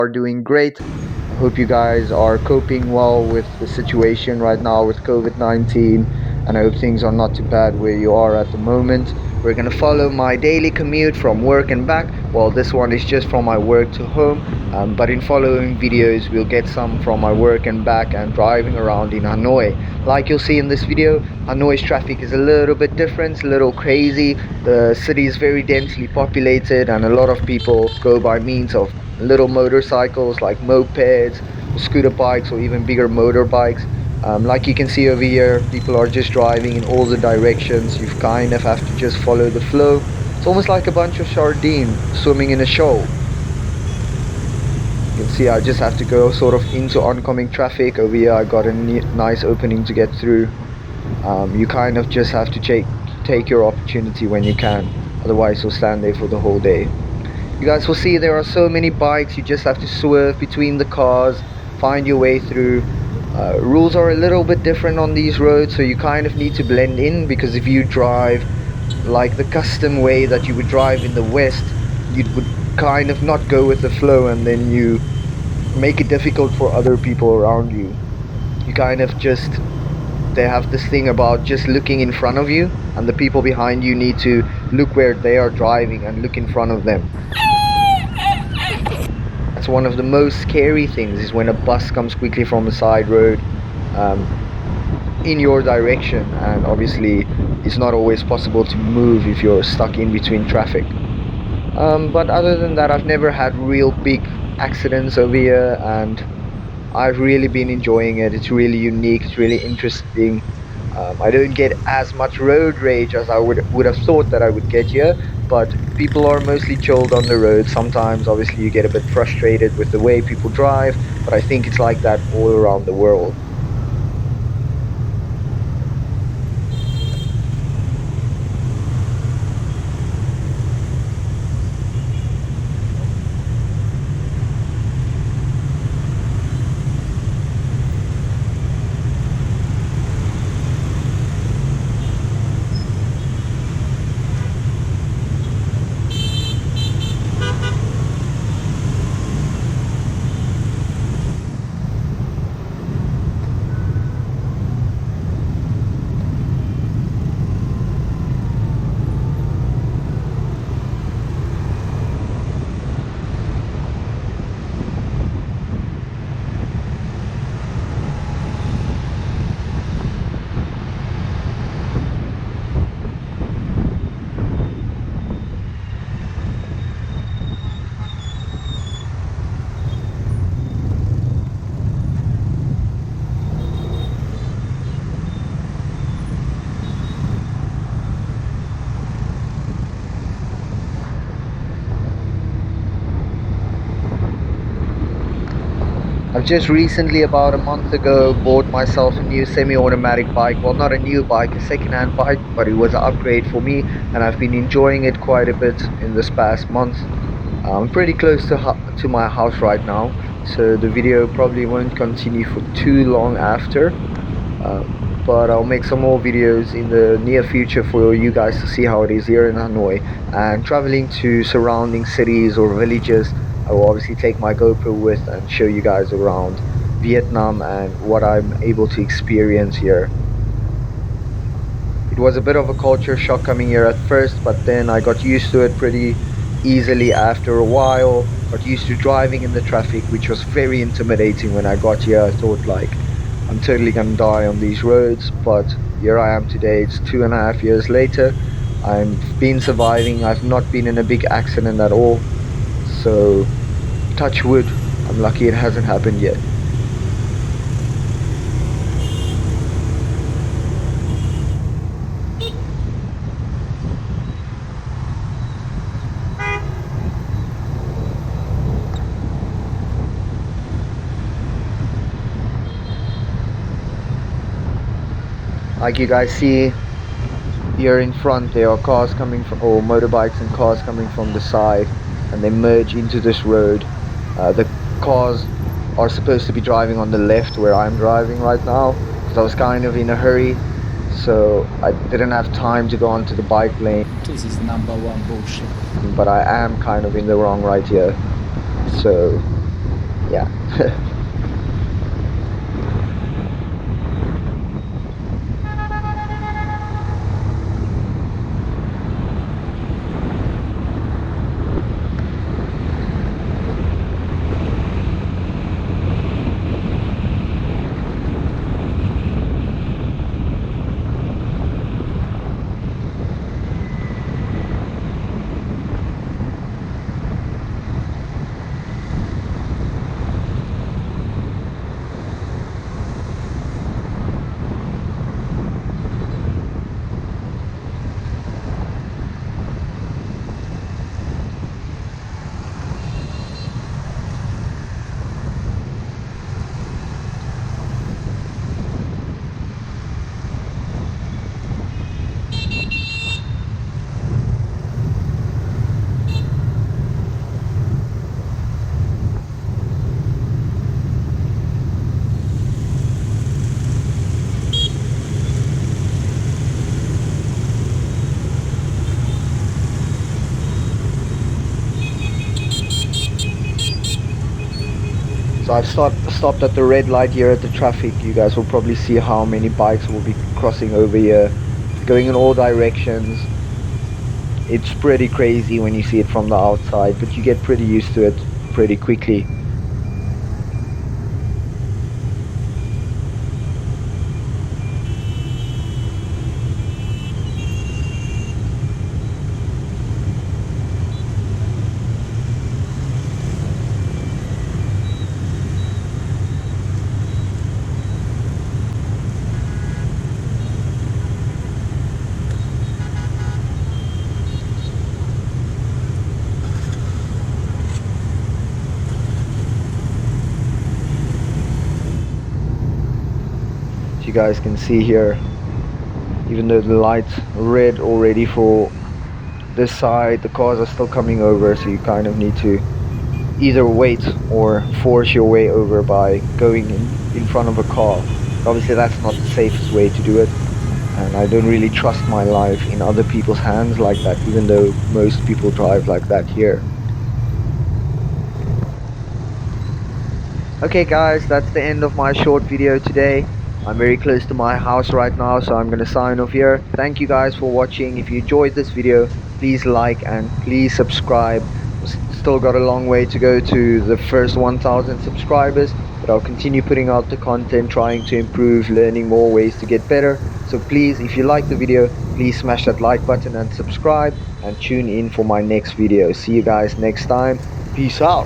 are doing great. I hope you guys are coping well with the situation right now with COVID-19, and I hope things are not too bad where you are at the moment. We're gonna follow my daily commute from work and back. Well, this one is just from my work to home, but in following videos, we'll get some from my work and back and driving around in Hanoi. Like you'll see in this video, Hanoi's traffic is a little bit different, a little crazy. The city is very densely populated, and a lot of people go by means of little motorcycles like mopeds, scooter bikes, or even bigger motorbikes. Like you can see over here, people are just driving in all the directions. You kind of have to just follow the flow. It's almost like a bunch of sardines swimming in a shoal. You can see I just have to go sort of into oncoming traffic. Over here I got a nice opening to get through. You kind of just have to take your opportunity when you can, otherwise you'll stand there for the whole day. You guys will see there are so many bikes, you just have to swerve between the cars, find your way through. Rules are a little bit different on these roads, so you kind of need to blend in, because if you drive like the custom way that you would drive in the West, you would kind of not go with the flow, and then you make it difficult for other people around you. You kind of just, they have this thing about just looking in front of you, and the people behind you need to look where they are driving and look in front of them. That's one of the most scary things, is when a bus comes quickly from a side road um, in your direction, and obviously it's not always possible to move if you're stuck in between traffic. But other than that, I've never had real big accidents over here, and I've really been enjoying it. It's really unique, it's really interesting. I don't get as much road rage as I would have thought that I would get here, but people are mostly chilled on the road. Sometimes, obviously, you get a bit frustrated with the way people drive, but I think it's like that all around the world. I've just recently, about a month ago, bought myself a new semi-automatic bike. Well, not a new bike, a second-hand bike, but it was an upgrade for me, and I've been enjoying it quite a bit in this past month. I'm pretty close to my house right now, so the video probably won't continue for too long after. But I'll make some more videos in the near future for you guys to see how it is here in Hanoi. And traveling to surrounding cities or villages, I will obviously take my GoPro with and show you guys around Vietnam and what I'm able to experience here. It was a bit of a culture shock coming here at first, but then I got used to it pretty easily after a while. Got used to driving in the traffic, which was very intimidating when I got here. I thought, like, I'm totally gonna die on these roads, but here I am today. It's 2.5 years later. I've been surviving. I've not been in a big accident at all, so touch wood, I'm lucky it hasn't happened yet. Like you guys see here in front, there are cars coming from, or motorbikes and cars coming from the side, and they merge into this road. The cars are supposed to be driving on the left where I'm driving right now, because I was kind of in a hurry, so I didn't have time to go onto the bike lane. This is number one bullshit. But I am kind of in the wrong right here, so Yeah. So I've stopped at the red light here at the traffic. You guys will probably see how many bikes will be crossing over here, going in all directions. It's pretty crazy when you see it from the outside, but you get pretty used to it pretty quickly. As you guys can see here, even though the light's red already for this side, the cars are still coming over, so you kind of need to either wait or force your way over by going in front of a car. Obviously that's not the safest way to do it, and I don't really trust my life in other people's hands like that, even though most people drive like that here. Okay guys, that's the end of my short video today. I'm very close to my house right now, so I'm gonna sign off here. Thank you guys for watching. If you enjoyed this video, please like and please subscribe. Still got a long way to go to the first 1,000 subscribers, but I'll continue putting out the content, trying to improve, learning more ways to get better. So please, if you like the video, please smash that like button and subscribe, and tune in for my next video. See you guys next time. Peace out.